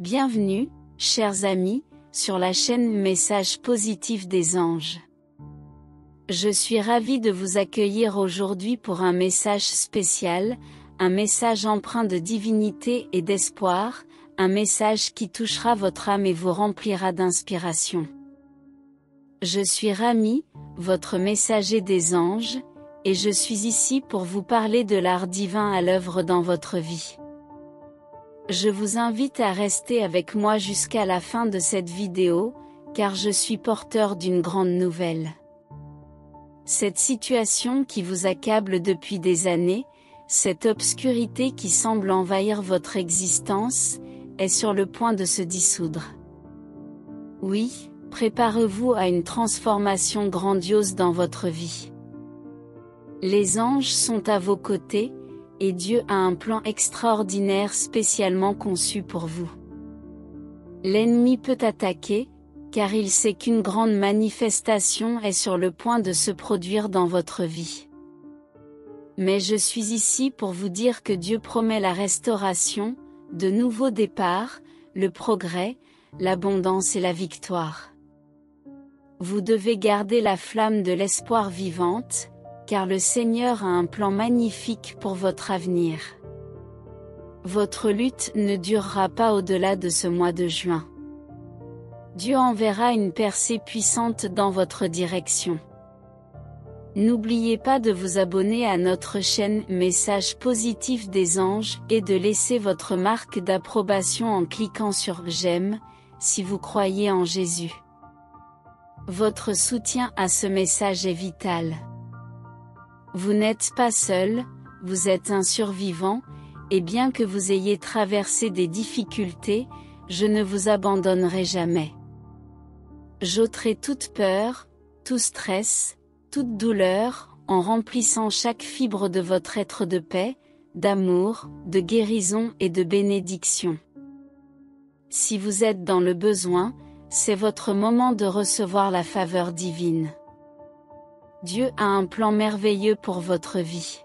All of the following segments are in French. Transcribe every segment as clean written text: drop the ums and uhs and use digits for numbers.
Bienvenue, chers amis, sur la chaîne Message Positif des Anges. Je suis ravie de vous accueillir aujourd'hui pour un message spécial, un message empreint de divinité et d'espoir, un message qui touchera votre âme et vous remplira d'inspiration. Je suis Rami, votre messager des anges, et je suis ici pour vous parler de l'art divin à l'œuvre dans votre vie. Je vous invite à rester avec moi jusqu'à la fin de cette vidéo, car je suis porteur d'une grande nouvelle. Cette situation qui vous accable depuis des années, cette obscurité qui semble envahir votre existence, est sur le point de se dissoudre. Oui, préparez-vous à une transformation grandiose dans votre vie. Les anges sont à vos côtés, et Dieu a un plan extraordinaire spécialement conçu pour vous. L'ennemi peut attaquer, car il sait qu'une grande manifestation est sur le point de se produire dans votre vie. Mais je suis ici pour vous dire que Dieu promet la restauration, de nouveaux départs, le progrès, l'abondance et la victoire. Vous devez garder la flamme de l'espoir vivante, car le Seigneur a un plan magnifique pour votre avenir. Votre lutte ne durera pas au-delà de ce mois de juin. Dieu enverra une percée puissante dans votre direction. N'oubliez pas de vous abonner à notre chaîne Message Positif des Anges et de laisser votre marque d'approbation en cliquant sur J'aime, si vous croyez en Jésus. Votre soutien à ce message est vital. Vous n'êtes pas seul, vous êtes un survivant, et bien que vous ayez traversé des difficultés, je ne vous abandonnerai jamais. J'ôterai toute peur, tout stress, toute douleur, en remplissant chaque fibre de votre être de paix, d'amour, de guérison et de bénédiction. Si vous êtes dans le besoin, c'est votre moment de recevoir la faveur divine. Dieu a un plan merveilleux pour votre vie.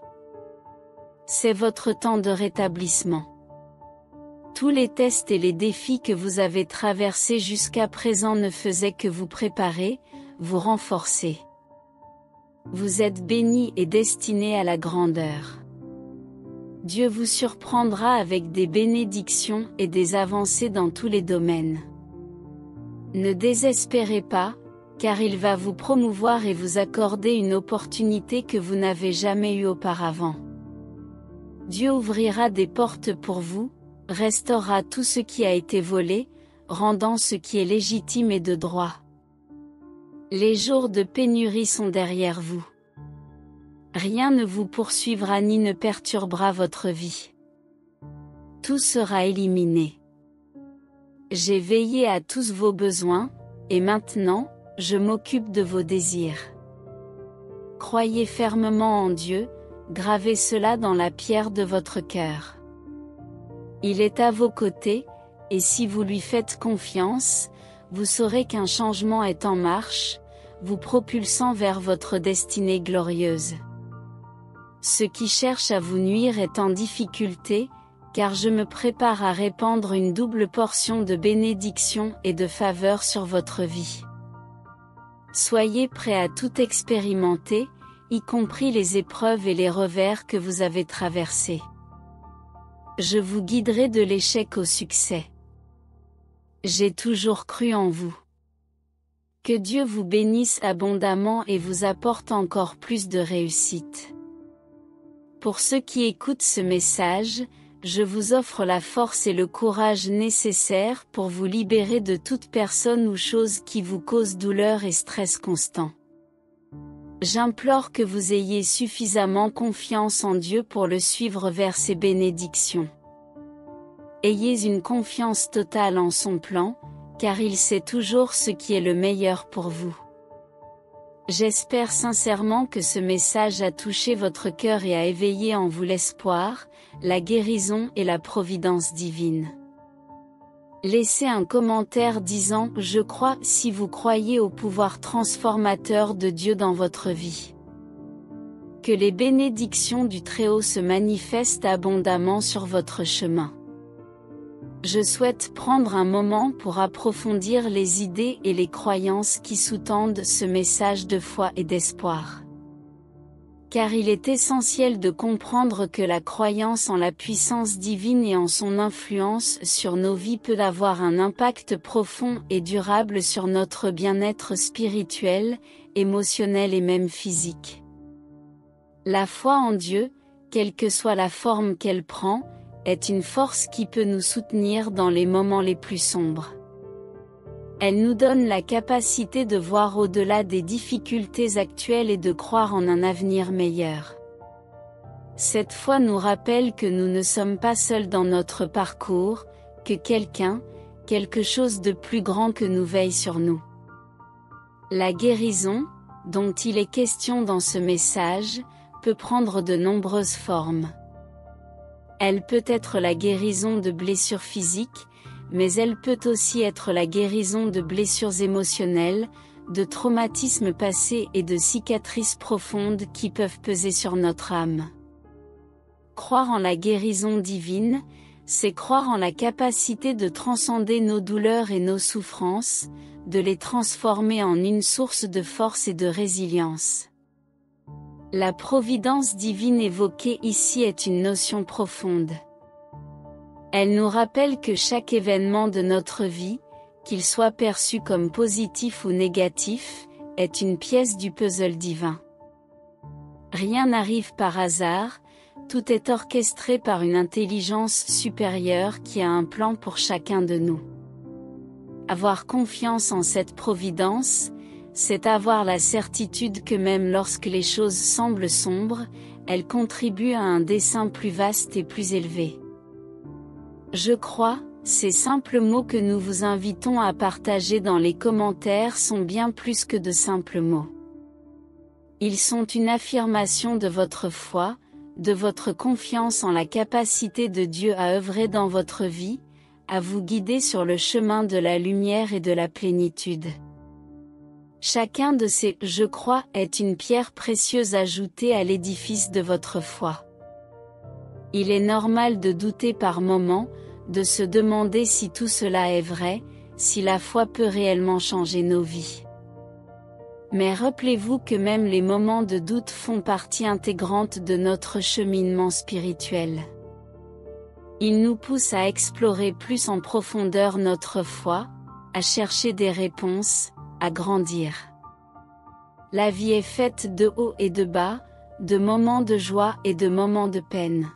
C'est votre temps de rétablissement. Tous les tests et les défis que vous avez traversés jusqu'à présent ne faisaient que vous préparer, vous renforcer. Vous êtes bénis et destinés à la grandeur. Dieu vous surprendra avec des bénédictions et des avancées dans tous les domaines. Ne désespérez pas, car il va vous promouvoir et vous accorder une opportunité que vous n'avez jamais eue auparavant. Dieu ouvrira des portes pour vous, restaurera tout ce qui a été volé, rendant ce qui est légitime et de droit. Les jours de pénurie sont derrière vous. Rien ne vous poursuivra ni ne perturbera votre vie. Tout sera éliminé. J'ai veillé à tous vos besoins, et maintenant, je m'occupe de vos désirs. Croyez fermement en Dieu, gravez cela dans la pierre de votre cœur. Il est à vos côtés, et si vous lui faites confiance, vous saurez qu'un changement est en marche, vous propulsant vers votre destinée glorieuse. Ce qui cherche à vous nuire est en difficulté, car je me prépare à répandre une double portion de bénédiction et de faveur sur votre vie. Soyez prêts à tout expérimenter, y compris les épreuves et les revers que vous avez traversés. Je vous guiderai de l'échec au succès. J'ai toujours cru en vous. Que Dieu vous bénisse abondamment et vous apporte encore plus de réussite. Pour ceux qui écoutent ce message, je vous offre la force et le courage nécessaires pour vous libérer de toute personne ou chose qui vous cause douleur et stress constant. J'implore que vous ayez suffisamment confiance en Dieu pour le suivre vers ses bénédictions. Ayez une confiance totale en son plan, car il sait toujours ce qui est le meilleur pour vous. J'espère sincèrement que ce message a touché votre cœur et a éveillé en vous l'espoir, la guérison et la providence divine. Laissez un commentaire disant « Je crois » si vous croyez au pouvoir transformateur de Dieu dans votre vie. Que les bénédictions du Très-Haut se manifestent abondamment sur votre chemin. Je souhaite prendre un moment pour approfondir les idées et les croyances qui sous-tendent ce message de foi et d'espoir. Car il est essentiel de comprendre que la croyance en la puissance divine et en son influence sur nos vies peut avoir un impact profond et durable sur notre bien-être spirituel, émotionnel et même physique. La foi en Dieu, quelle que soit la forme qu'elle prend, est une force qui peut nous soutenir dans les moments les plus sombres. Elle nous donne la capacité de voir au-delà des difficultés actuelles et de croire en un avenir meilleur. Cette foi nous rappelle que nous ne sommes pas seuls dans notre parcours, que quelque chose de plus grand que nous veille sur nous. La guérison, dont il est question dans ce message, peut prendre de nombreuses formes. Elle peut être la guérison de blessures physiques, mais elle peut aussi être la guérison de blessures émotionnelles, de traumatismes passés et de cicatrices profondes qui peuvent peser sur notre âme. Croire en la guérison divine, c'est croire en la capacité de transcender nos douleurs et nos souffrances, de les transformer en une source de force et de résilience. La providence divine évoquée ici est une notion profonde. Elle nous rappelle que chaque événement de notre vie, qu'il soit perçu comme positif ou négatif, est une pièce du puzzle divin. Rien n'arrive par hasard, tout est orchestré par une intelligence supérieure qui a un plan pour chacun de nous. Avoir confiance en cette providence, c'est avoir la certitude que même lorsque les choses semblent sombres, elles contribuent à un dessein plus vaste et plus élevé. Je crois, ces simples mots que nous vous invitons à partager dans les commentaires sont bien plus que de simples mots. Ils sont une affirmation de votre foi, de votre confiance en la capacité de Dieu à œuvrer dans votre vie, à vous guider sur le chemin de la lumière et de la plénitude. Chacun de ces « je crois » est une pierre précieuse ajoutée à l'édifice de votre foi. Il est normal de douter par moments, de se demander si tout cela est vrai, si la foi peut réellement changer nos vies. Mais rappelez-vous que même les moments de doute font partie intégrante de notre cheminement spirituel. Ils nous poussent à explorer plus en profondeur notre foi, à chercher des réponses, à grandir. La vie est faite de hauts et de bas, de moments de joie et de moments de peine.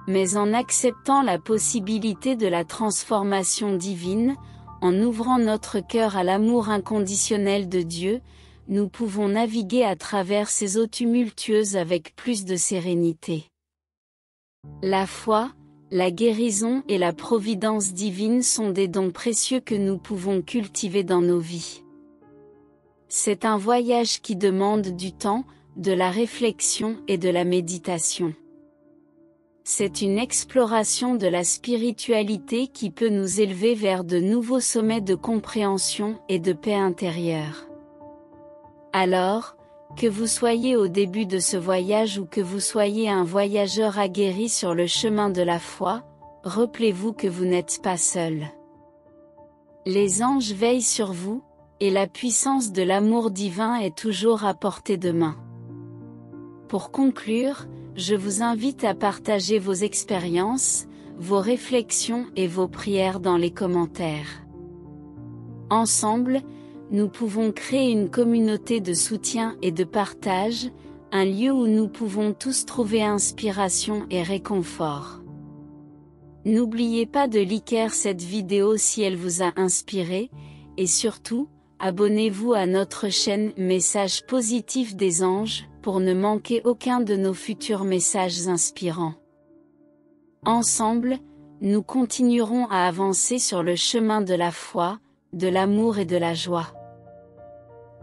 Mais en acceptant la possibilité de la transformation divine, en ouvrant notre cœur à l'amour inconditionnel de Dieu, nous pouvons naviguer à travers ces eaux tumultueuses avec plus de sérénité. La foi, la guérison et la providence divine sont des dons précieux que nous pouvons cultiver dans nos vies. C'est un voyage qui demande du temps, de la réflexion et de la méditation. C'est une exploration de la spiritualité qui peut nous élever vers de nouveaux sommets de compréhension et de paix intérieure. Alors, que vous soyez au début de ce voyage ou que vous soyez un voyageur aguerri sur le chemin de la foi, rappelez-vous que vous n'êtes pas seul. Les anges veillent sur vous, et la puissance de l'amour divin est toujours à portée de main. Pour conclure, je vous invite à partager vos expériences, vos réflexions et vos prières dans les commentaires. Ensemble, nous pouvons créer une communauté de soutien et de partage, un lieu où nous pouvons tous trouver inspiration et réconfort. N'oubliez pas de liker cette vidéo si elle vous a inspiré, et surtout, abonnez-vous à notre chaîne Messages positifs des anges, pour ne manquer aucun de nos futurs messages inspirants. Ensemble, nous continuerons à avancer sur le chemin de la foi, de l'amour et de la joie.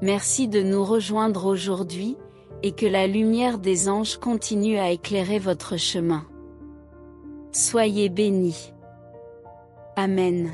Merci de nous rejoindre aujourd'hui, et que la lumière des anges continue à éclairer votre chemin. Soyez bénis. Amen.